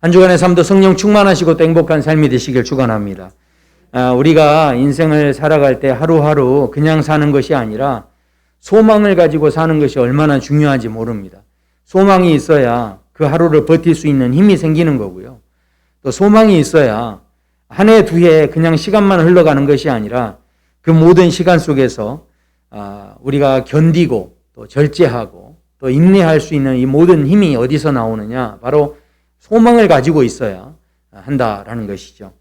한 주간의 삶도 성령 충만하시고 또 행복한 삶이 되시길 축원합니다. 우리가 인생을 살아갈 때 하루하루 그냥 사는 것이 아니라 소망을 가지고 사는 것이 얼마나 중요한지 모릅니다. 소망이 있어야 그 하루를 버틸 수 있는 힘이 생기는 거고요. 또 소망이 있어야 한 해, 두 해 그냥 시간만 흘러가는 것이 아니라 그 모든 시간 속에서 우리가 견디고 또 절제하고 또 인내할 수 있는 이 모든 힘이 어디서 나오느냐? 바로 소망을 가지고 있어야 한다라는 것이죠.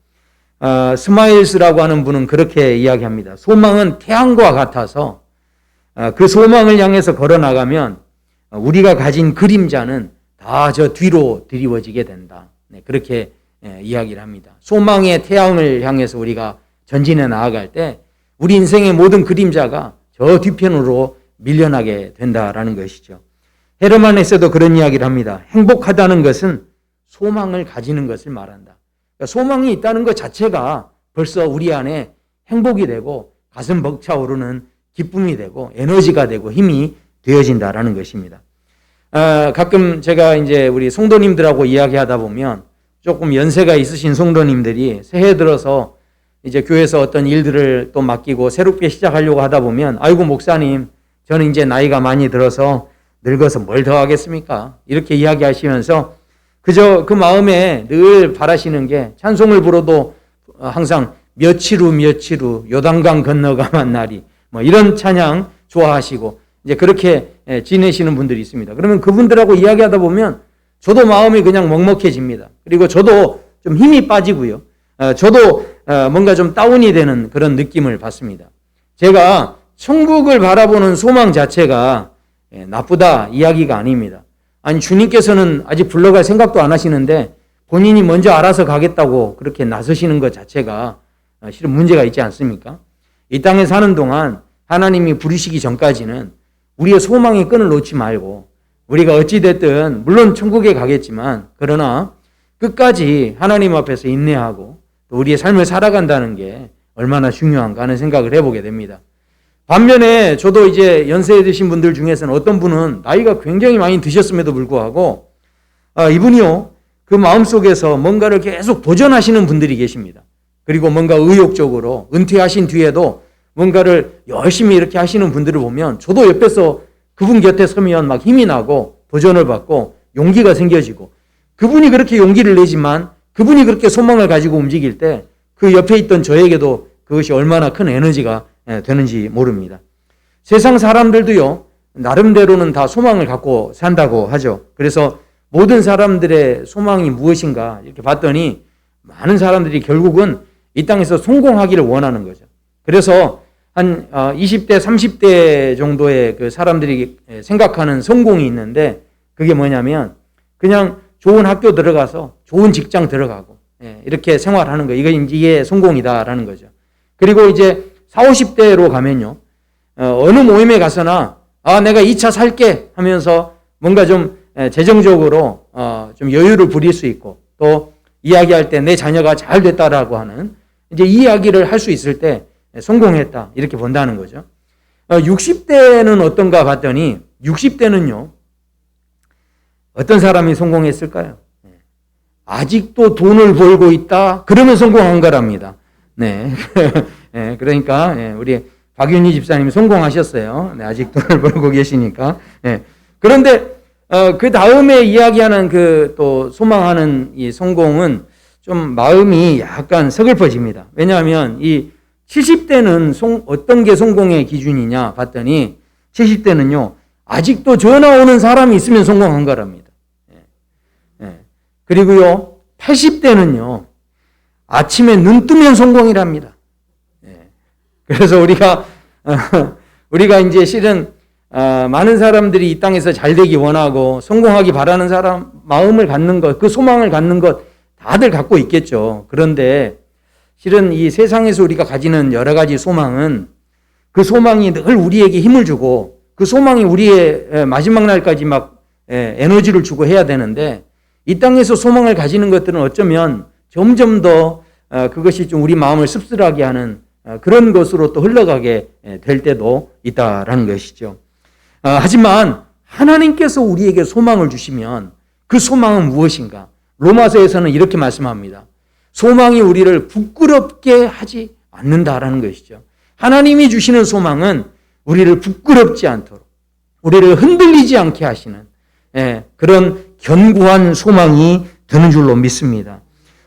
스마일스라고 하는 분은 그렇게 이야기합니다. 소망은 태양과 같아서 그 소망을 향해서 걸어나가면 우리가 가진 그림자는 다 저 뒤로 드리워지게 된다. 그렇게 이야기를 합니다. 소망의 태양을 향해서 우리가 전진해 나아갈 때 우리 인생의 모든 그림자가 저 뒤편으로 밀려나게 된다라는 것이죠. 헤르만 헤세도 그런 이야기를 합니다. 행복하다는 것은 소망을 가지는 것을 말한다. 그러니까 소망이 있다는 것 자체가 벌써 우리 안에 행복이 되고 가슴 벅차오르는 기쁨이 되고 에너지가 되고 힘이 되어진다라는 것입니다. 가끔 제가 이제 우리 성도님들하고 이야기하다 보면 조금 연세가 있으신 성도님들이 새해 들어서 이제 교회에서 어떤 일들을 또 맡기고 새롭게 시작하려고 하다 보면 아이고 목사님 저는 이제 나이가 많이 들어서 늙어서 뭘 더 하겠습니까? 이렇게 이야기하시면서 그저 그 마음에 늘 바라시는 게 찬송을 불어도 항상 며칠 후 요단강 건너가만 나리 뭐 이런 찬양 좋아하시고 이제 그렇게 지내시는 분들이 있습니다. 그러면 그분들하고 이야기하다 보면 저도 마음이 그냥 먹먹해집니다. 그리고 저도 좀 힘이 빠지고요. 저도 뭔가 좀 다운이 되는 그런 느낌을 받습니다. 제가 천국을 바라보는 소망 자체가 나쁘다 이야기가 아닙니다. 아니 주님께서는 아직 불러갈 생각도 안 하시는데 본인이 먼저 알아서 가겠다고 그렇게 나서시는 것 자체가 실은 문제가 있지 않습니까? 이 땅에 사는 동안 하나님이 부르시기 전까지는 우리의 소망의 끈을 놓지 말고 우리가 어찌됐든 물론 천국에 가겠지만 그러나 끝까지 하나님 앞에서 인내하고 또 우리의 삶을 살아간다는 게 얼마나 중요한가 하는 생각을 해보게 됩니다. 반면에 저도 이제 연세에 드신 분들 중에서는 어떤 분은 나이가 굉장히 많이 드셨음에도 불구하고 이분이요 그 마음속에서 뭔가를 계속 도전하시는 분들이 계십니다. 그리고 뭔가 의욕적으로 은퇴하신 뒤에도 뭔가를 열심히 이렇게 하시는 분들을 보면 저도 옆에서 그분 곁에 서면 막 힘이 나고 도전을 받고 용기가 생겨지고 그분이 그렇게 용기를 내지만 그분이 그렇게 소망을 가지고 움직일 때 그 옆에 있던 저에게도 그것이 얼마나 큰 에너지가 되는지 모릅니다. 세상 사람들도요 나름대로는 다 소망을 갖고 산다고 하죠. 그래서 모든 사람들의 소망이 무엇인가 이렇게 봤더니 많은 사람들이 결국은 이 땅에서 성공하기를 원하는 거죠. 그래서 한 20대, 30대 정도의 그 사람들이 생각하는 성공이 있는데 그게 뭐냐면 그냥 좋은 학교 들어가서 좋은 직장 들어가고 이렇게 생활하는 거 이게 성공이다라는 거죠. 그리고 이제 40, 50대로 가면요 어느 모임에 가서나 내가 2차 살게 하면서 뭔가 좀 재정적으로 좀 여유를 부릴 수 있고 또 이야기할 때 내 자녀가 잘 됐다라고 하는 이제 이 이야기를 할 수 있을 때 성공했다 이렇게 본다는 거죠. 60대는 어떤가 봤더니 60대는요 어떤 사람이 성공했을까요? 아직도 돈을 벌고 있다 그러면 성공한 거랍니다. 네, 그러니까 우리 박윤희 집사님이 성공하셨어요. 네, 아직 돈을 벌고 계시니까. 그런데 그 다음에 이야기하는 그 또 소망하는 이 성공은 좀 마음이 약간 서글퍼집니다. 왜냐하면 이 70대는 어떤 게 성공의 기준이냐 봤더니 70대는요 아직도 전화 오는 사람이 있으면 성공한 거랍니다. 그리고요 80대는요 아침에 눈 뜨면 성공이랍니다. 그래서 우리가 이제 실은 많은 사람들이 이 땅에서 잘 되기 원하고 성공하기 바라는 사람 마음을 갖는 것, 그 소망을 갖는 것 다들 갖고 있겠죠. 그런데 실은 이 세상에서 우리가 가지는 여러 가지 소망은 그 소망이 늘 우리에게 힘을 주고 그 소망이 우리의 마지막 날까지 막 에너지를 주고 해야 되는데 이 땅에서 소망을 가지는 것들은 어쩌면 점점 더 그것이 좀 우리 마음을 씁쓸하게 하는 그런 것으로 또 흘러가게 될 때도 있다라는 것이죠. 하지만 하나님께서 우리에게 소망을 주시면 그 소망은 무엇인가? 로마서에서는 이렇게 말씀합니다. 소망이 우리를 부끄럽게 하지 않는다라는 것이죠. 하나님이 주시는 소망은 우리를 부끄럽지 않도록, 우리를 흔들리지 않게 하시는 그런 견고한 소망이 되는 줄로 믿습니다.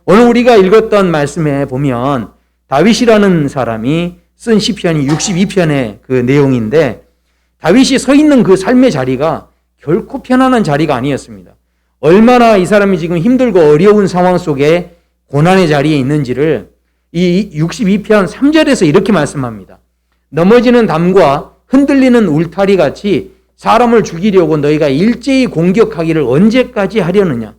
오늘 우리가 읽었던 말씀에 보면 다윗이라는 사람이 쓴 시편이 62편의 그 내용인데, 다윗이 서 있는 그 삶의 자리가 결코 편안한 자리가 아니었습니다. 얼마나 이 사람이 지금 힘들고 어려운 상황 속에 고난의 자리에 있는지를 이 62편 3절에서 이렇게 말씀합니다. 넘어지는 담과 흔들리는 울타리 같이 사람을 죽이려고 너희가 일제히 공격하기를 언제까지 하려느냐.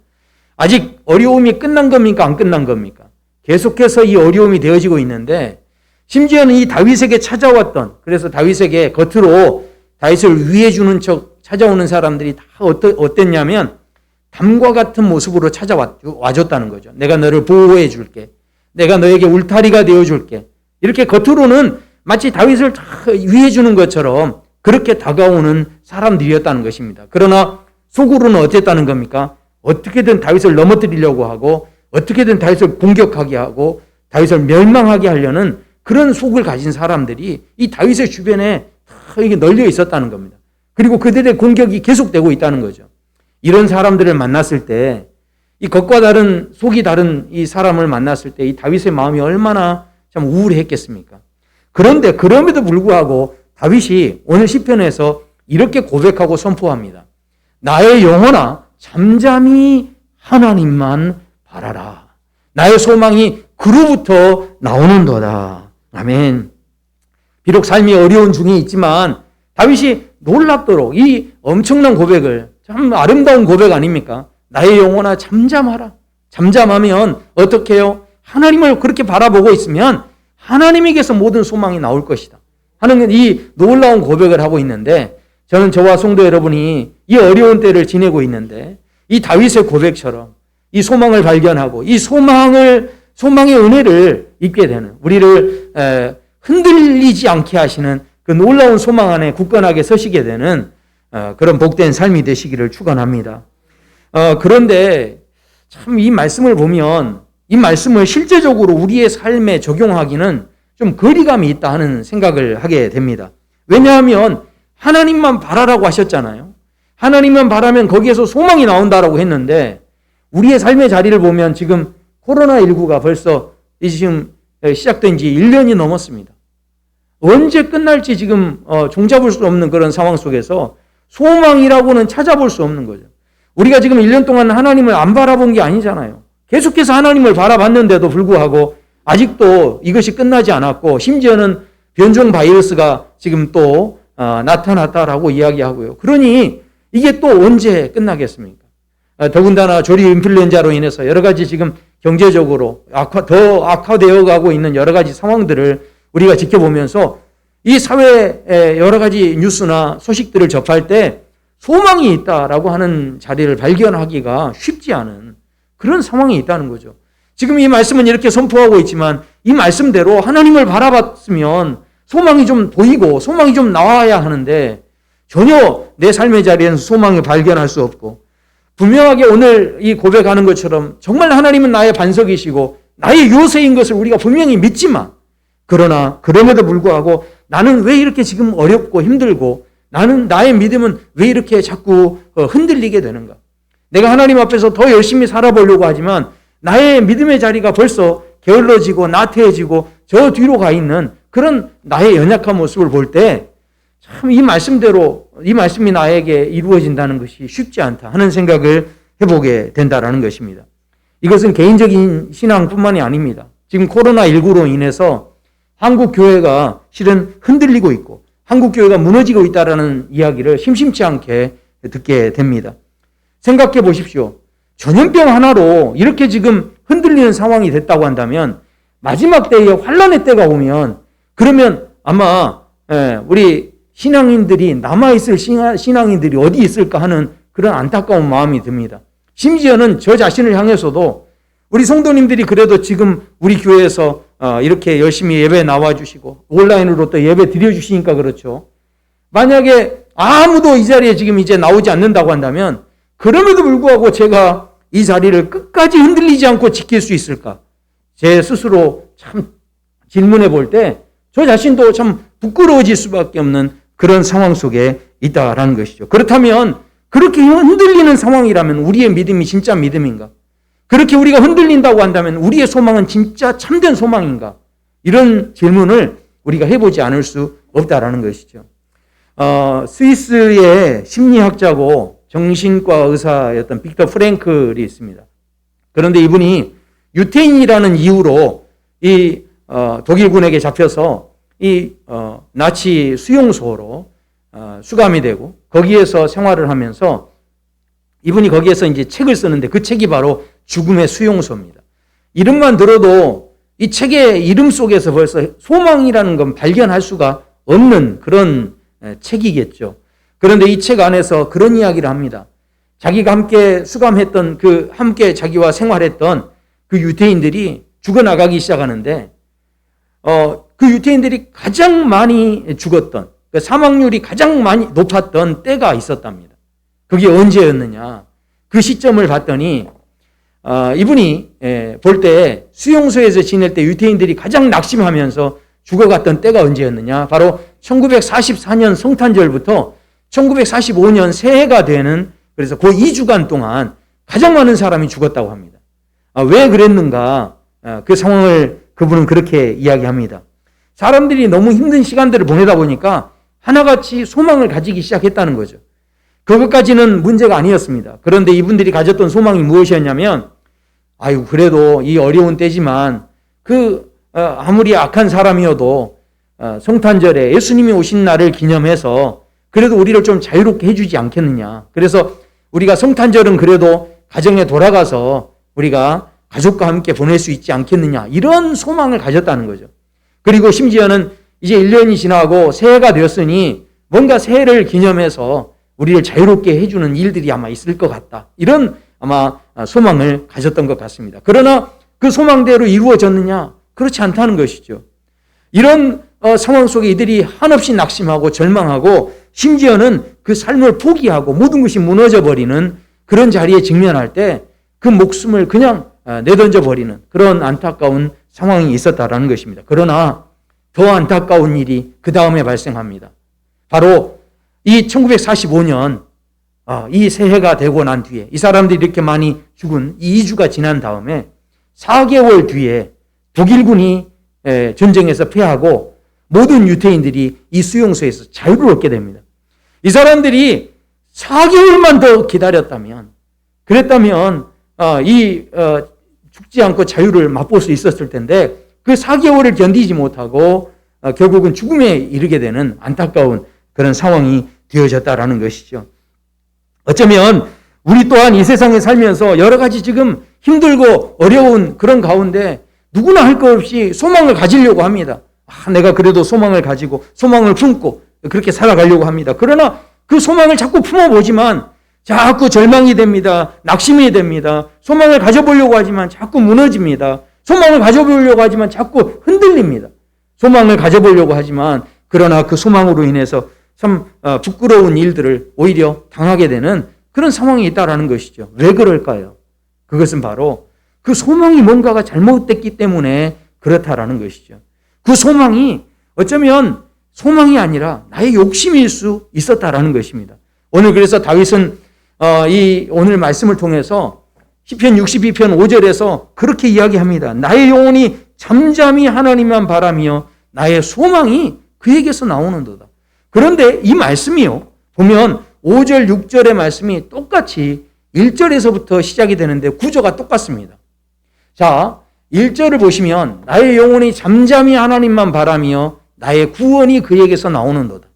아직 어려움이 끝난 겁니까? 안 끝난 겁니까? 계속해서 이 어려움이 되어지고 있는데, 심지어는 이 다윗에게 찾아왔던, 그래서 다윗에게 겉으로 다윗을 위해 주는 척 찾아오는 사람들이 다 어땠냐면 담과 같은 모습으로 찾아와줬다는 거죠. 내가 너를 보호해 줄게. 내가 너에게 울타리가 되어 줄게. 이렇게 겉으로는 마치 다윗을 다 위해 주는 것처럼 그렇게 다가오는 사람들이었다는 것입니다. 그러나 속으로는 어땠다는 겁니까? 어떻게든 다윗을 넘어뜨리려고 하고, 어떻게든 다윗을 공격하게 하고, 다윗을 멸망하게 하려는 그런 속을 가진 사람들이 이 다윗의 주변에 다 이게 널려 있었다는 겁니다. 그리고 그들의 공격이 계속되고 있다는 거죠. 이런 사람들을 만났을 때, 이 겉과 다른, 속이 다른 이 사람을 만났을 때 이 다윗의 마음이 얼마나 참 우울했겠습니까? 그런데 그럼에도 불구하고 다윗이 오늘 시편에서 이렇게 고백하고 선포합니다. 나의 영혼아 잠잠히 하나님만 바라라. 나의 소망이 그로부터 나오는도다. 아멘. 비록 삶이 어려운 중에 있지만 다윗이 놀랍도록 이 엄청난 고백을, 참 아름다운 고백 아닙니까? 나의 영혼아 잠잠하라. 잠잠하면 어떻게 해요? 하나님을 그렇게 바라보고 있으면 하나님에게서 모든 소망이 나올 것이다 하는 이 놀라운 고백을 하고 있는데, 저는 저와 성도 여러분이 이 어려운 때를 지내고 있는데 이 다윗의 고백처럼 이 소망을 발견하고 이 소망의 은혜를 입게 되는, 우리를 흔들리지 않게 하시는 그 놀라운 소망 안에 굳건하게 서시게 되는 그런 복된 삶이 되시기를 축원합니다. 그런데 참 이 말씀을 보면 이 말씀을 실제적으로 우리의 삶에 적용하기는 좀 거리감이 있다 하는 생각을 하게 됩니다. 왜냐하면 하나님만 바라라고 하셨잖아요. 하나님만 바라면 거기에서 소망이 나온다라고 했는데, 우리의 삶의 자리를 보면 지금 코로나19가 벌써 지금 시작된 지 1년이 넘었습니다. 언제 끝날지 지금 종잡을 수 없는 그런 상황 속에서 소망이라고는 찾아볼 수 없는 거죠. 우리가 지금 1년 동안 하나님을 안 바라본 게 아니잖아요. 계속해서 하나님을 바라봤는데도 불구하고 아직도 이것이 끝나지 않았고, 심지어는 변종 바이러스가 지금 또 나타났다라고 이야기하고요. 그러니 이게 또 언제 끝나겠습니까? 더군다나 조류 인플루엔자로 인해서 여러 가지 지금 경제적으로 더 악화되어 가고 있는 여러 가지 상황들을 우리가 지켜보면서 이 사회의 여러 가지 뉴스나 소식들을 접할 때 소망이 있다라고 하는 자리를 발견하기가 쉽지 않은 그런 상황이 있다는 거죠. 지금 이 말씀은 이렇게 선포하고 있지만 이 말씀대로 하나님을 바라봤으면 소망이 좀 보이고 소망이 좀 나와야 하는데 전혀 내 삶의 자리에는 소망을 발견할 수 없고, 분명하게 오늘 이 고백하는 것처럼 정말 하나님은 나의 반석이시고 나의 요새인 것을 우리가 분명히 믿지만, 그러나 그럼에도 불구하고 나는 왜 이렇게 지금 어렵고 힘들고 나의 믿음은 왜 이렇게 자꾸 흔들리게 되는가? 내가 하나님 앞에서 더 열심히 살아보려고 하지만 나의 믿음의 자리가 벌써 게을러지고 나태해지고 저 뒤로 가 있는 그런 나의 연약한 모습을 볼 때 참 이 말씀대로 이 말씀이 나에게 이루어진다는 것이 쉽지 않다 하는 생각을 해보게 된다는 것입니다. 이것은 개인적인 신앙뿐만이 아닙니다. 지금 코로나19로 인해서 한국 교회가 실은 흔들리고 있고 한국 교회가 무너지고 있다는 이야기를 심심치 않게 듣게 됩니다. 생각해 보십시오. 전염병 하나로 이렇게 지금 흔들리는 상황이 됐다고 한다면 마지막 때에 환란의 때가 오면 그러면 아마 우리 신앙인들이 남아있을 신앙인들이 어디 있을까 하는 그런 안타까운 마음이 듭니다. 심지어는 저 자신을 향해서도 우리 성도님들이 그래도 지금 우리 교회에서 이렇게 열심히 예배 나와주시고 온라인으로 또 예배 드려주시니까 그렇죠. 만약에 아무도 이 자리에 지금 이제 나오지 않는다고 한다면 그럼에도 불구하고 제가 이 자리를 끝까지 흔들리지 않고 지킬 수 있을까? 제 스스로 참 질문해 볼 때 저 자신도 참 부끄러워질 수밖에 없는 그런 상황 속에 있다라는 것이죠. 그렇다면 그렇게 흔들리는 상황이라면 우리의 믿음이 진짜 믿음인가? 그렇게 우리가 흔들린다고 한다면 우리의 소망은 진짜 참된 소망인가? 이런 질문을 우리가 해보지 않을 수 없다라는 것이죠. 스위스의 심리학자고 정신과 의사였던 빅터 프랭클이 있습니다. 그런데 이분이 유태인이라는 이유로 이 독일군에게 잡혀서 이 나치 수용소로 수감이 되고 거기에서 생활을 하면서 이분이 거기에서 이제 책을 쓰는데 그 책이 바로 죽음의 수용소입니다. 이름만 들어도 이 책의 이름 속에서 벌써 소망이라는 건 발견할 수가 없는 그런 책이겠죠. 그런데 이 책 안에서 그런 이야기를 합니다. 자기가 함께 수감했던 함께 자기와 생활했던 그 유태인들이 죽어나가기 시작하는데 그 유태인들이 가장 많이 죽었던 그 사망률이 가장 많이 높았던 때가 있었답니다. 그게 언제였느냐? 그 시점을 봤더니 이분이 볼 때 수용소에서 지낼 때 유태인들이 가장 낙심하면서 죽어갔던 때가 언제였느냐? 바로 1944년 성탄절부터 1945년 새해가 되는 그래서 그 2주간 동안 가장 많은 사람이 죽었다고 합니다. 왜 그랬는가? 그 상황을 그분은 그렇게 이야기합니다. 사람들이 너무 힘든 시간들을 보내다 보니까 하나같이 소망을 가지기 시작했다는 거죠. 그것까지는 문제가 아니었습니다. 그런데 이분들이 가졌던 소망이 무엇이었냐면 그래도 이 어려운 때지만 아무리 악한 사람이어도 성탄절에 예수님이 오신 날을 기념해서 그래도 우리를 좀 자유롭게 해주지 않겠느냐. 그래서 우리가 성탄절은 그래도 가정에 돌아가서 우리가 가족과 함께 보낼 수 있지 않겠느냐. 이런 소망을 가졌다는 거죠. 그리고 심지어는 이제 1년이 지나고 새해가 되었으니 뭔가 새해를 기념해서 우리를 자유롭게 해주는 일들이 아마 있을 것 같다. 이런 아마 소망을 가졌던 것 같습니다. 그러나 그 소망대로 이루어졌느냐? 그렇지 않다는 것이죠. 이런 상황 속에 이들이 한없이 낙심하고 절망하고 심지어는 그 삶을 포기하고 모든 것이 무너져버리는 그런 자리에 직면할 때 그 목숨을 그냥 내던져 버리는 그런 안타까운 상황이 있었다라는 것입니다. 그러나 더 안타까운 일이 그 다음에 발생합니다. 바로 이 1945년 이 새해가 되고 난 뒤에 이 사람들이 이렇게 많이 죽은 이 2주가 지난 다음에 4개월 뒤에 독일군이 전쟁에서 패하고 모든 유태인들이 이 수용소에서 자유를 얻게 됩니다. 이 사람들이 4개월만 더 기다렸다면 그랬다면 죽지 않고 자유를 맛볼 수 있었을 텐데 그 4개월을 견디지 못하고 결국은 죽음에 이르게 되는 안타까운 그런 상황이 되어졌다라는 것이죠. 어쩌면 우리 또한 이 세상에 살면서 여러 가지 지금 힘들고 어려운 그런 가운데 누구나 할 것 없이 소망을 가지려고 합니다. 내가 그래도 소망을 가지고 소망을 품고 그렇게 살아가려고 합니다. 그러나 그 소망을 자꾸 품어보지만 자꾸 절망이 됩니다. 낙심이 됩니다. 소망을 가져보려고 하지만 자꾸 무너집니다. 소망을 가져보려고 하지만 자꾸 흔들립니다. 소망을 가져보려고 하지만 그러나 그 소망으로 인해서 참 부끄러운 일들을 오히려 당하게 되는 그런 상황이 있다라는 것이죠. 왜 그럴까요? 그것은 바로 그 소망이 뭔가가 잘못됐기 때문에 그렇다라는 것이죠. 그 소망이 어쩌면 소망이 아니라 나의 욕심일 수 있었다라는 것입니다. 오늘 그래서 다윗은 이 오늘 말씀을 통해서 시편 62편 5절에서 그렇게 이야기합니다. 나의 영혼이 잠잠히 하나님만 바라며 나의 소망이 그에게서 나오는도다. 그런데 이 말씀이요. 보면 5절, 6절의 말씀이 똑같이 1절에서부터 시작이 되는데 구조가 똑같습니다. 자, 1절을 보시면 나의 영혼이 잠잠히 하나님만 바라며 나의 구원이 그에게서 나오는도다.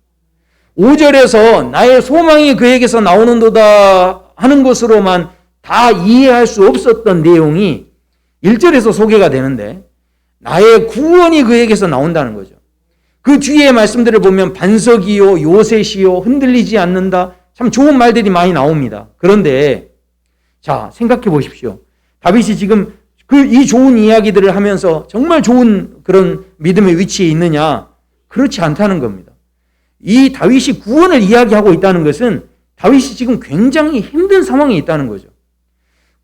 5절에서 나의 소망이 그에게서 나오는도다 하는 것으로만 다 이해할 수 없었던 내용이 1절에서 소개가 되는데 나의 구원이 그에게서 나온다는 거죠. 그 뒤에 말씀들을 보면 반석이요 요새시요 흔들리지 않는다. 참 좋은 말들이 많이 나옵니다. 그런데 자 생각해 보십시오. 다윗이 지금 이 좋은 이야기들을 하면서 정말 좋은 그런 믿음의 위치에 있느냐? 그렇지 않다는 겁니다. 이 다윗이 구원을 이야기하고 있다는 것은 다윗이 지금 굉장히 힘든 상황에 있다는 거죠.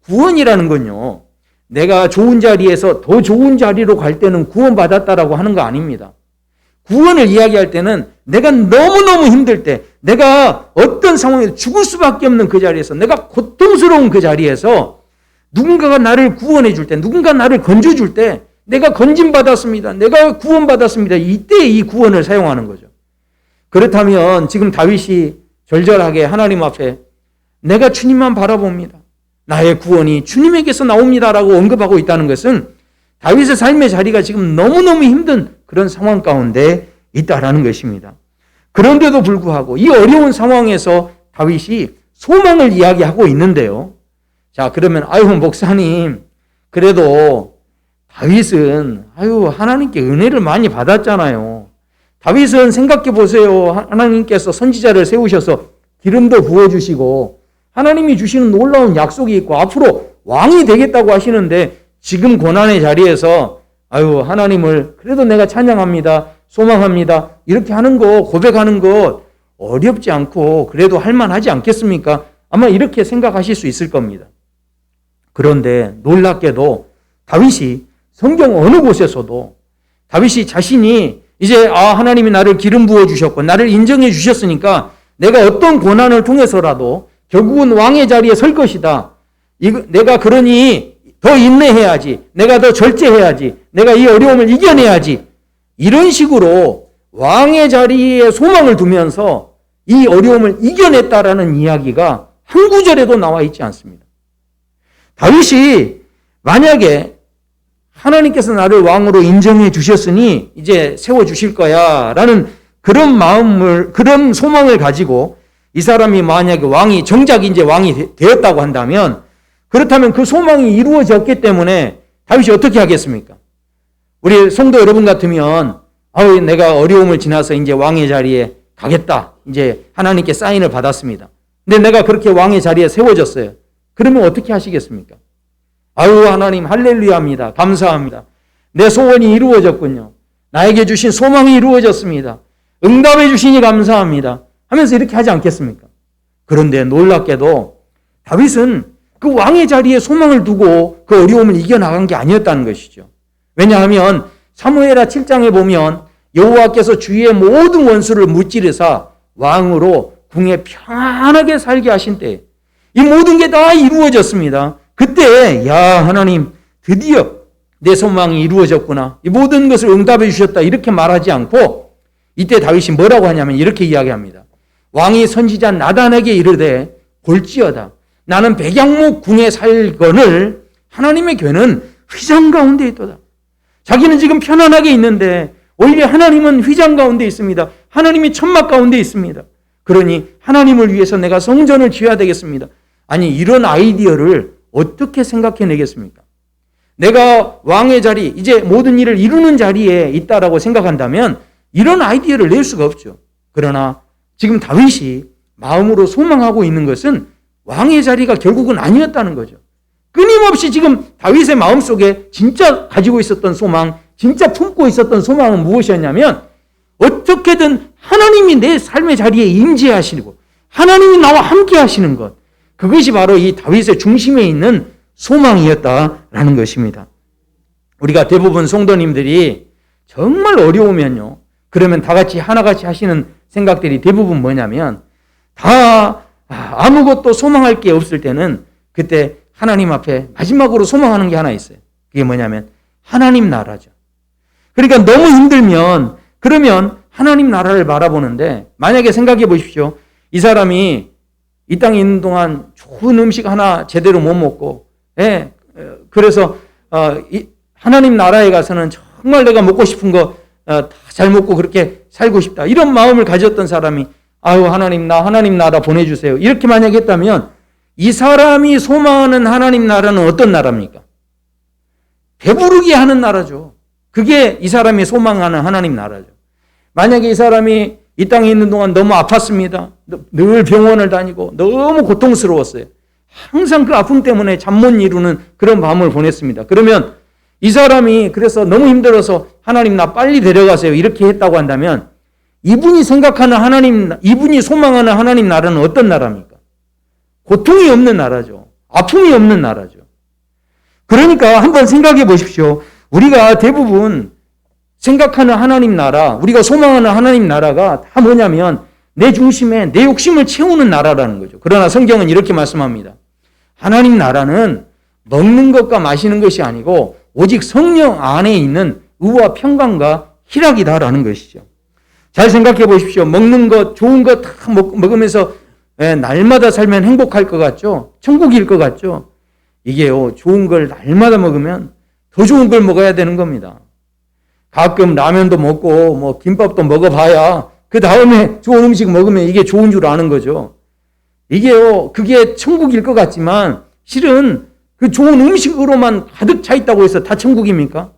구원이라는 건요, 내가 좋은 자리에서 더 좋은 자리로 갈 때는 구원받았다라고 하는 거 아닙니다. 구원을 이야기할 때는 내가 너무너무 힘들 때, 내가 어떤 상황에서 죽을 수밖에 없는 그 자리에서, 내가 고통스러운 그 자리에서 누군가가 나를 구원해 줄 때, 누군가 나를 건져 줄 때, 내가 건짐받았습니다, 내가 구원받았습니다, 이때 이 구원을 사용하는 거죠. 그렇다면 지금 다윗이 절절하게 하나님 앞에 내가 주님만 바라봅니다, 나의 구원이 주님에게서 나옵니다라고 언급하고 있다는 것은 다윗의 삶의 자리가 지금 너무너무 힘든 그런 상황 가운데 있다라는 것입니다. 그런데도 불구하고 이 어려운 상황에서 다윗이 소망을 이야기하고 있는데요. 자, 그러면 목사님, 그래도 다윗은 하나님께 은혜를 많이 받았잖아요. 다윗은 생각해 보세요. 하나님께서 선지자를 세우셔서 기름도 부어주시고 하나님이 주시는 놀라운 약속이 있고 앞으로 왕이 되겠다고 하시는데 지금 고난의 자리에서 하나님을 그래도 내가 찬양합니다, 소망합니다, 이렇게 하는 거, 고백하는 거 어렵지 않고 그래도 할만하지 않겠습니까? 아마 이렇게 생각하실 수 있을 겁니다. 그런데 놀랍게도 다윗이 성경 어느 곳에서도 다윗이 자신이 이제 하나님이 나를 기름 부어 주셨고 나를 인정해 주셨으니까 내가 어떤 고난을 통해서라도 결국은 왕의 자리에 설 것이다, 내가 그러니 더 인내해야지, 내가 더 절제해야지, 내가 이 어려움을 이겨내야지, 이런 식으로 왕의 자리에 소망을 두면서 이 어려움을 이겨냈다라는 이야기가 한 구절에도 나와 있지 않습니다. 다윗이 만약에 하나님께서 나를 왕으로 인정해 주셨으니 이제 세워주실 거야 라는 그런 소망을 가지고 이 사람이 만약에 정작 이제 왕이 되었다고 한다면, 그렇다면 그 소망이 이루어졌기 때문에 다윗이 어떻게 하겠습니까? 우리 성도 여러분 같으면 내가 어려움을 지나서 이제 왕의 자리에 가겠다, 이제 하나님께 사인을 받았습니다. 근데 내가 그렇게 왕의 자리에 세워졌어요. 그러면 어떻게 하시겠습니까? 하나님 할렐루야입니다, 감사합니다, 내 소원이 이루어졌군요, 나에게 주신 소망이 이루어졌습니다, 응답해 주시니 감사합니다 하면서 이렇게 하지 않겠습니까? 그런데 놀랍게도 다윗은 그 왕의 자리에 소망을 두고 그 어려움을 이겨나간 게 아니었다는 것이죠. 왜냐하면 사무엘하 7장에 보면 여호와께서 주위의 모든 원수를 무찌르사 왕으로 궁에 평안하게 살게 하신 때 이 모든 게 다 이루어졌습니다. 그때 하나님 드디어 내 소망이 이루어졌구나, 이 모든 것을 응답해 주셨다, 이렇게 말하지 않고 이때 다윗이 뭐라고 하냐면 이렇게 이야기합니다. 왕이 선지자 나단에게 이르되 볼지어다, 나는 백양목 궁에 살거늘 하나님의 괴는 휘장 가운데 있도다. 자기는 지금 편안하게 있는데 오히려 하나님은 휘장 가운데 있습니다. 하나님이 천막 가운데 있습니다. 그러니 하나님을 위해서 내가 성전을 지어야 되겠습니다. 아니, 이런 아이디어를 어떻게 생각해내겠습니까? 내가 왕의 자리, 이제 모든 일을 이루는 자리에 있다라고 생각한다면 이런 아이디어를 낼 수가 없죠. 그러나 지금 다윗이 마음으로 소망하고 있는 것은 왕의 자리가 결국은 아니었다는 거죠. 끊임없이 지금 다윗의 마음속에 진짜 가지고 있었던 소망, 진짜 품고 있었던 소망은 무엇이었냐면 어떻게든 하나님이 내 삶의 자리에 임재하시고 하나님이 나와 함께 하시는 것, 그것이 바로 이 다윗의 중심에 있는 소망이었다라는 것입니다. 우리가 대부분 성도님들이 정말 어려우면요, 그러면 다 같이 하나같이 하시는 생각들이 대부분 뭐냐면, 다 아무것도 소망할 게 없을 때는 그때 하나님 앞에 마지막으로 소망하는 게 하나 있어요. 그게 뭐냐면 하나님 나라죠. 그러니까 너무 힘들면 그러면 하나님 나라를 바라보는데, 만약에 생각해 보십시오. 이 사람이 이 땅에 있는 동안 좋은 음식 하나 제대로 못 먹고, 그래서 하나님 나라에 가서는 정말 내가 먹고 싶은 거 다 잘 먹고 그렇게 살고 싶다, 이런 마음을 가졌던 사람이 하나님 나라 보내주세요, 이렇게 만약에 했다면 이 사람이 소망하는 하나님 나라는 어떤 나라입니까? 배부르게 하는 나라죠. 그게 이 사람이 소망하는 하나님 나라죠. 만약에 이 사람이 이 땅에 있는 동안 너무 아팠습니다. 늘 병원을 다니고 너무 고통스러웠어요. 항상 그 아픔 때문에 잠 못 이루는 그런 밤을 보냈습니다. 그러면 이 사람이 그래서 너무 힘들어서 하나님 나 빨리 데려가세요, 이렇게 했다고 한다면 이분이 생각하는 하나님, 이분이 소망하는 하나님 나라는 어떤 나라입니까? 고통이 없는 나라죠. 아픔이 없는 나라죠. 그러니까 한번 생각해 보십시오. 우리가 대부분 생각하는 하나님 나라, 우리가 소망하는 하나님 나라가 다 뭐냐면 내 중심에 내 욕심을 채우는 나라라는 거죠. 그러나 성경은 이렇게 말씀합니다. 하나님 나라는 먹는 것과 마시는 것이 아니고 오직 성령 안에 있는 의와 평강과 희락이다라는 것이죠. 잘 생각해 보십시오. 먹는 것, 좋은 것 다 먹으면서 날마다 살면 행복할 것 같죠? 천국일 것 같죠? 이게요, 좋은 걸 날마다 먹으면 더 좋은 걸 먹어야 되는 겁니다. 가끔 라면도 먹고 뭐 김밥도 먹어봐야 그 다음에 좋은 음식 먹으면 이게 좋은 줄 아는 거죠. 이게요, 그게 천국일 것 같지만 실은 그 좋은 음식으로만 가득 차 있다고 해서 다 천국입니까?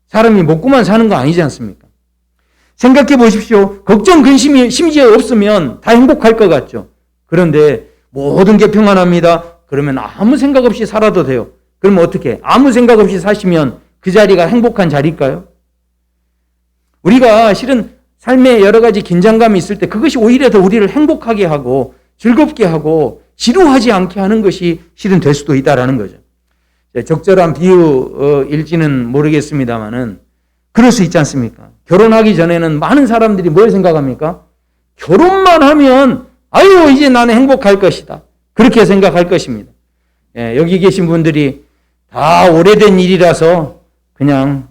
사람이 먹고만 사는 거 아니지 않습니까? 생각해 보십시오. 걱정, 근심이 심지어 없으면 다 행복할 것 같죠. 그런데 모든 게 평안합니다. 그러면 아무 생각 없이 살아도 돼요. 그러면 어떻게? 아무 생각 없이 사시면 그 자리가 행복한 자리일까요? 우리가 실은 삶에 여러 가지 긴장감이 있을 때 그것이 오히려 더 우리를 행복하게 하고 즐겁게 하고 지루하지 않게 하는 것이 실은 될 수도 있다라는 거죠. 적절한 비유일지는 모르겠습니다만은 그럴 수 있지 않습니까? 결혼하기 전에는 많은 사람들이 뭘 생각합니까? 결혼만 하면 아유 이제 나는 행복할 것이다. 그렇게 생각할 것입니다. 여기 계신 분들이 다 오래된 일이라서 그냥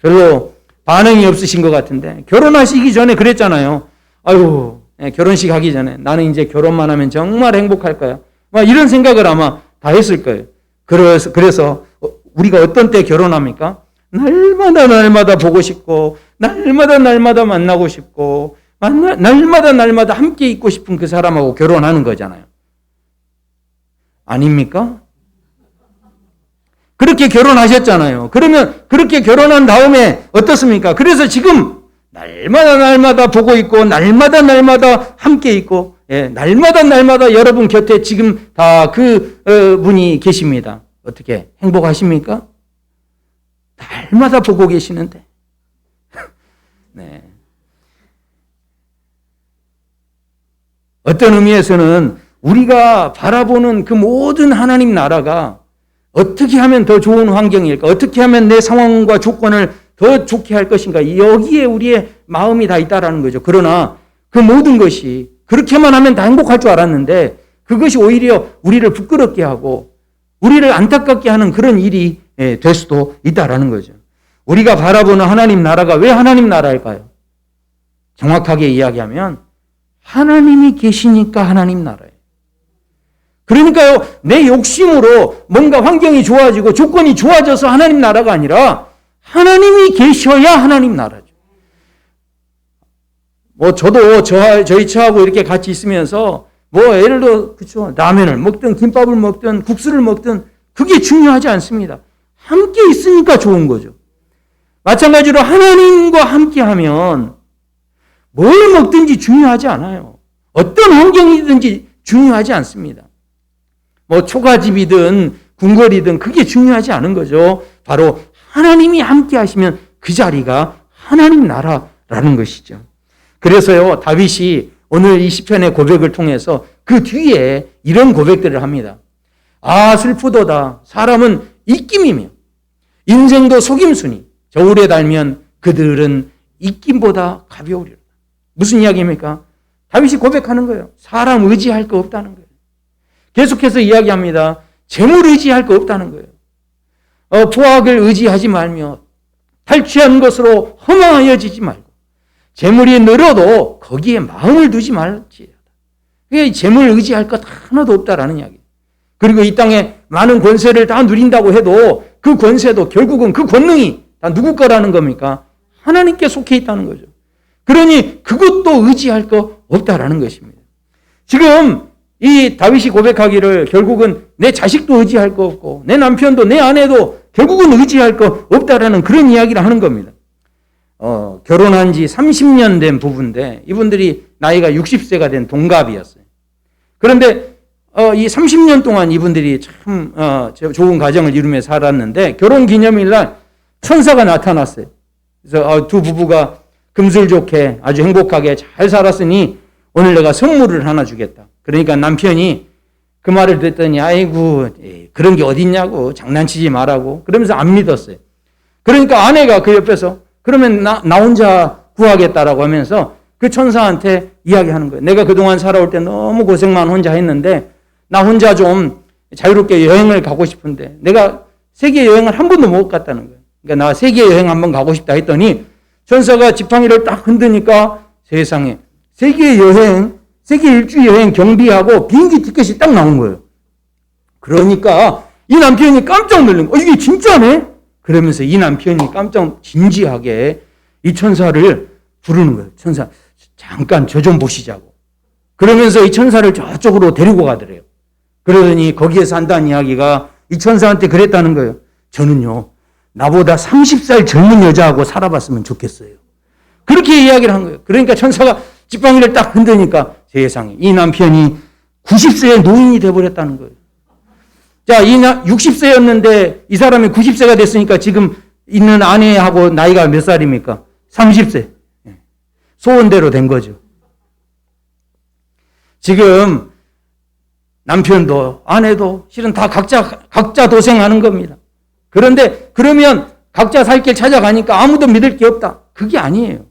별로 반응이 없으신 것 같은데 결혼하시기 전에 그랬잖아요. 아유 결혼식 하기 전에 나는 이제 결혼만 하면 정말 행복할 거야. 막 이런 생각을 아마 다 했을 거예요. 그래서 우리가 어떤 때 결혼합니까? 날마다 보고 싶고 날마다 만나고 싶고 날마다 함께 있고 싶은 그 사람하고 결혼하는 거잖아요. 아닙니까? 그렇게 결혼하셨잖아요. 그러면 그렇게 결혼한 다음에 어떻습니까? 그래서 지금 날마다 보고 있고 날마다 함께 있고 날마다 여러분 곁에 지금 다 그 분이 계십니다. 어떻게 행복하십니까? 날마다 보고 계시는데. 네. 어떤 의미에서는 우리가 바라보는 그 모든 하나님 나라가 어떻게 하면 더 좋은 환경일까? 어떻게 하면 내 상황과 조건을 더 좋게 할 것인가? 여기에 우리의 마음이 다 있다라는 거죠. 그러나 그 모든 것이 그렇게만 하면 다 행복할 줄 알았는데 그것이 오히려 우리를 부끄럽게 하고 우리를 안타깝게 하는 그런 일이 될 수도 있다라는 거죠. 우리가 바라보는 하나님 나라가 왜 하나님 나라일까요? 정확하게 이야기하면 하나님이 계시니까 하나님 나라예요. 그러니까요, 내 욕심으로 뭔가 환경이 좋아지고 조건이 좋아져서 하나님 나라가 아니라 하나님이 계셔야 하나님 나라죠. 뭐 저도 저희 처하고 이렇게 같이 있으면서 뭐 예를 들어 그렇죠, 라면을 먹든 김밥을 먹든 국수를 먹든 그게 중요하지 않습니다. 함께 있으니까 좋은 거죠. 마찬가지로 하나님과 함께하면 뭘 먹든지 중요하지 않아요. 어떤 환경이든지 중요하지 않습니다. 뭐 초가집이든 궁궐이든 그게 중요하지 않은 거죠. 바로 하나님이 함께 하시면 그 자리가 하나님 나라라는 것이죠. 그래서요, 다윗이 오늘 이 시편의 고백을 통해서 그 뒤에 이런 고백들을 합니다. 아, 슬프도다. 사람은 입김이며 인생도 속임수니 저울에 달면 그들은 입김보다 가벼우리라. 무슨 이야기입니까? 다윗이 고백하는 거예요. 사람 의지할 거 없다는 거예요. 계속해서 이야기합니다. 재물 의지할 거 없다는 거예요. 부학을 의지하지 말며 탈취한 것으로 허망하여지지 말고 재물이 늘어도 거기에 마음을 두지 말지어다. 그게 재물 의지할 것 하나도 없다라는 이야기예요. 그리고 이 땅에 많은 권세를 다 누린다고 해도 그 권세도 결국은 그 권능이 다 누구 거라는 겁니까? 하나님께 속해 있다는 거죠. 그러니 그것도 의지할 거 없다라는 것입니다. 지금 이 다윗이 고백하기를 결국은 내 자식도 의지할 거 없고 내 남편도 내 아내도 결국은 의지할 거 없다라는 그런 이야기를 하는 겁니다. 결혼한 지 30년 된 부부인데 이분들이 나이가 60세가 된 동갑이었어요. 그런데 이 30년 동안 이분들이 참 좋은 가정을 이루며 살았는데 결혼 기념일 날 천사가 나타났어요. 그래서 두 부부가 금슬좋게 아주 행복하게 잘 살았으니 오늘 내가 선물을 하나 주겠다. 그러니까 남편이 그 말을 듣더니 아이고 그런 게 어딨냐고 장난치지 말라고 그러면서 안 믿었어요. 그러니까 아내가 그 옆에서 그러면 나 혼자 구하겠다라고 하면서 그 천사한테 이야기하는 거예요. 내가 그동안 살아올 때 너무 고생만 혼자 했는데 나 혼자 좀 자유롭게 여행을 가고 싶은데 내가 세계 여행을 한 번도 못 갔다는 거예요. 그러니까 나 세계 여행 한번 가고 싶다 했더니 천사가 지팡이를 딱 흔드니까 세상에 세계 일주 여행 경비하고 비행기 티켓이 딱 나온 거예요. 그러니까 이 남편이 깜짝 놀란 거예요. 이게 진짜네? 그러면서 이 남편이 깜짝 진지하게 이 천사를 부르는 거예요. 천사, 잠깐 저 좀 보시자고. 그러면서 이 천사를 저쪽으로 데리고 가더래요. 그러더니 거기에서 한다는 이야기가 이 천사한테 그랬다는 거예요. 저는요, 나보다 30살 젊은 여자하고 살아봤으면 좋겠어요. 그렇게 이야기를 한 거예요. 그러니까 천사가 지팡이를 딱 흔드니까 세상에 이 남편이 90세의 노인이 돼버렸다는 거예요. 자, 60세였는데 이 사람이 90세가 됐으니까 지금 있는 아내하고 나이가 몇 살입니까? 30세. 소원대로 된 거죠. 지금 남편도 아내도 실은 다 각자 도생하는 겁니다. 그런데 그러면 각자 살 길 찾아가니까 아무도 믿을 게 없다. 그게 아니에요.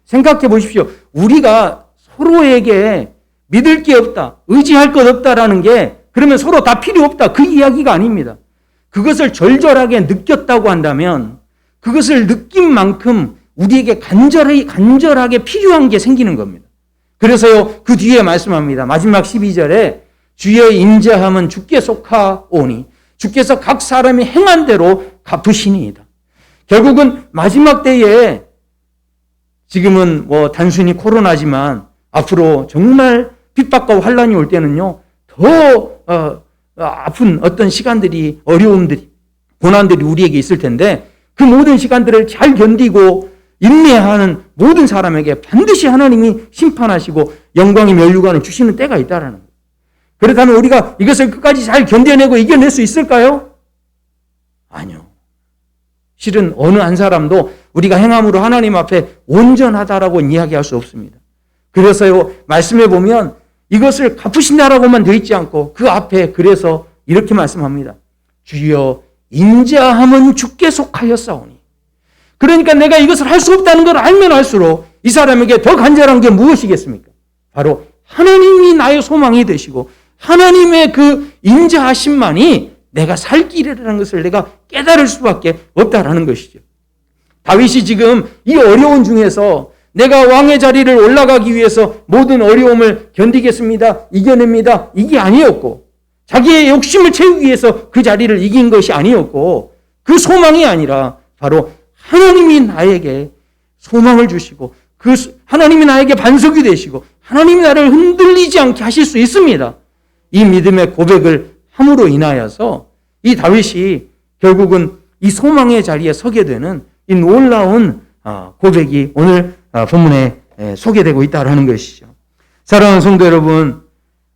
생각해 보십시오. 우리가 서로에게 믿을 게 없다, 의지할 것 없다라는 게 그러면 서로 다 필요 없다. 그 이야기가 아닙니다. 그것을 절절하게 느꼈다고 한다면 그것을 느낀 만큼 우리에게 간절하게 필요한 게 생기는 겁니다. 그래서요, 그 뒤에 말씀합니다. 마지막 12절에 주의 인자함은 주께 속하오니 주께서 각 사람이 행한 대로 갚으시니이다. 결국은 마지막 때에 지금은 단순히 코로나지만 앞으로 정말 핍박과 환란이 올 때는요, 더 아픈 어떤 시간들이, 어려움들이, 고난들이 우리에게 있을 텐데 그 모든 시간들을 잘 견디고 인내하는 모든 사람에게 반드시 하나님이 심판하시고 영광의 면류관을 주시는 때가 있다라는 거예요. 그렇다면 우리가 이것을 끝까지 잘 견뎌내고 이겨낼 수 있을까요? 아니요. 실은 어느 한 사람도 우리가 행함으로 하나님 앞에 온전하다라고 이야기할 수 없습니다. 그래서요, 말씀해 보면 이것을 갚으신다라고만 되어 있지 않고 그 앞에 그래서 이렇게 말씀합니다. 주여 인자함은 주께 속하였사오니. 그러니까 내가 이것을 할 수 없다는 걸 알면 알수록 이 사람에게 더 간절한 게 무엇이겠습니까? 바로 하나님이 나의 소망이 되시고 하나님의 그 인자하심만이 내가 살 길이라는 것을 내가 깨달을 수밖에 없다라는 것이죠. 다윗이 지금 이 어려운 중에서 내가 왕의 자리를 올라가기 위해서 모든 어려움을 견디겠습니다, 이겨냅니다, 이게 아니었고 자기의 욕심을 채우기 위해서 그 자리를 이긴 것이 아니었고 그 소망이 아니라 바로 하나님이 나에게 소망을 주시고 그 하나님이 나에게 반석이 되시고 하나님이 나를 흔들리지 않게 하실 수 있습니다. 이 믿음의 고백을 함으로 인하여서 이 다윗이 결국은 이 소망의 자리에 서게 되는 이 놀라운 고백이 오늘 본문에 소개되고 있다는 것이죠. 사랑하는 성도 여러분,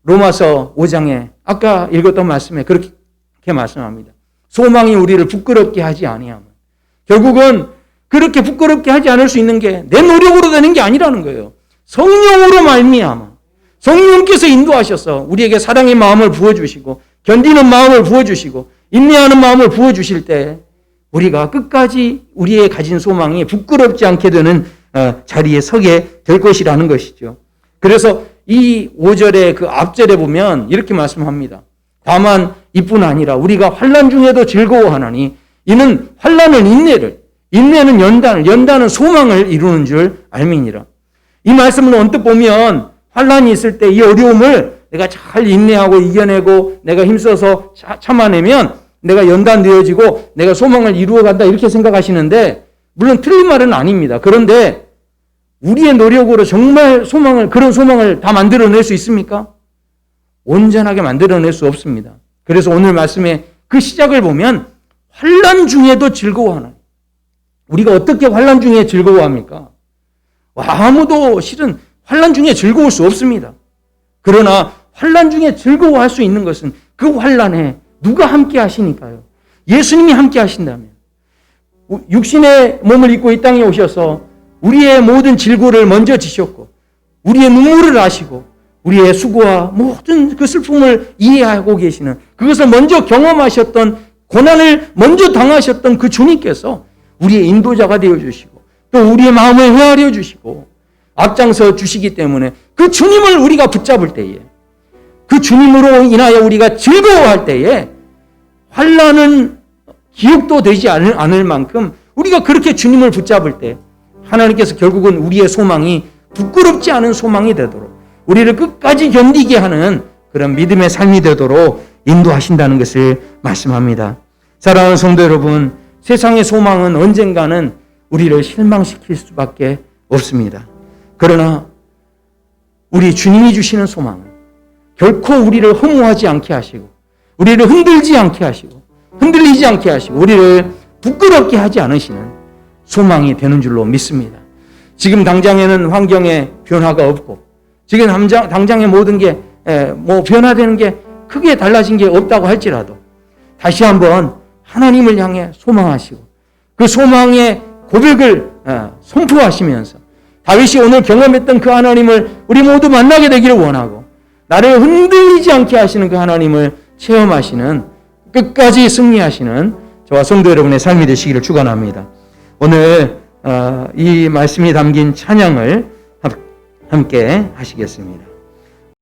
로마서 5장에 아까 읽었던 말씀에 그렇게 말씀합니다. 소망이 우리를 부끄럽게 하지 아니하면 결국은 그렇게 부끄럽게 하지 않을 수 있는 게 내 노력으로 되는 게 아니라는 거예요. 성령으로 말미암아 성령께서 인도하셔서 우리에게 사랑의 마음을 부어주시고 견디는 마음을 부어주시고 인내하는 마음을 부어주실 때 우리가 끝까지 우리의 가진 소망이 부끄럽지 않게 되는 자리에 서게 될 것이라는 것이죠. 그래서 이 5절의 그 앞절에 보면 이렇게 말씀합니다. 다만 이뿐 아니라 우리가 환난 중에도 즐거워하나니 이는 환난은 인내는 연단은 소망을 이루는 줄 알미니라. 이 말씀을 언뜻 보면 환난이 있을 때 이 어려움을 내가 잘 인내하고 이겨내고 내가 힘써서 참아내면 내가 연단되어지고 내가 소망을 이루어간다 이렇게 생각하시는데 물론 틀린 말은 아닙니다. 그런데 우리의 노력으로 정말 그런 소망을 다 만들어낼 수 있습니까? 온전하게 만들어낼 수 없습니다. 그래서 오늘 말씀의 그 시작을 보면 환난 중에도 즐거워하는, 우리가 어떻게 환난 중에 즐거워합니까? 아무도 실은 환난 중에 즐거울 수 없습니다. 그러나 환난 중에 즐거워할 수 있는 것은 그 환난에 누가 함께 하시니까요. 예수님이 함께 하신다면 육신의 몸을 입고 이 땅에 오셔서 우리의 모든 질고를 먼저 지셨고 우리의 눈물을 아시고 우리의 수고와 모든 그 슬픔을 이해하고 계시는, 그것을 먼저 경험하셨던, 고난을 먼저 당하셨던 그 주님께서 우리의 인도자가 되어주시고 또 우리의 마음을 헤아려 주시고 앞장서 주시기 때문에 그 주님을 우리가 붙잡을 때에, 그 주님으로 인하여 우리가 즐거워할 때에 환난은 기억도 되지 않을 만큼 우리가 그렇게 주님을 붙잡을 때 하나님께서 결국은 우리의 소망이 부끄럽지 않은 소망이 되도록, 우리를 끝까지 견디게 하는 그런 믿음의 삶이 되도록 인도하신다는 것을 말씀합니다. 사랑하는 성도 여러분, 세상의 소망은 언젠가는 우리를 실망시킬 수밖에 없습니다. 그러나 우리 주님이 주시는 소망은 결코 우리를 허무하지 않게 하시고, 우리를 흔들지 않게 하시고, 흔들리지 않게 하시고, 우리를 부끄럽게 하지 않으시는 소망이 되는 줄로 믿습니다. 지금 당장에는 환경에 변화가 없고, 지금 당장에 모든 게 변화되는 게 크게 달라진 게 없다고 할지라도 다시 한번 하나님을 향해 소망하시고 그 소망의 고백을 선포하시면서 다윗이 오늘 경험했던 그 하나님을 우리 모두 만나게 되기를 원하고, 나를 흔들리지 않게 하시는 그 하나님을 체험하시는, 끝까지 승리하시는 저와 성도 여러분의 삶이 되시기를 축원합니다. 오늘 이 말씀이 담긴 찬양을 함께 하시겠습니다.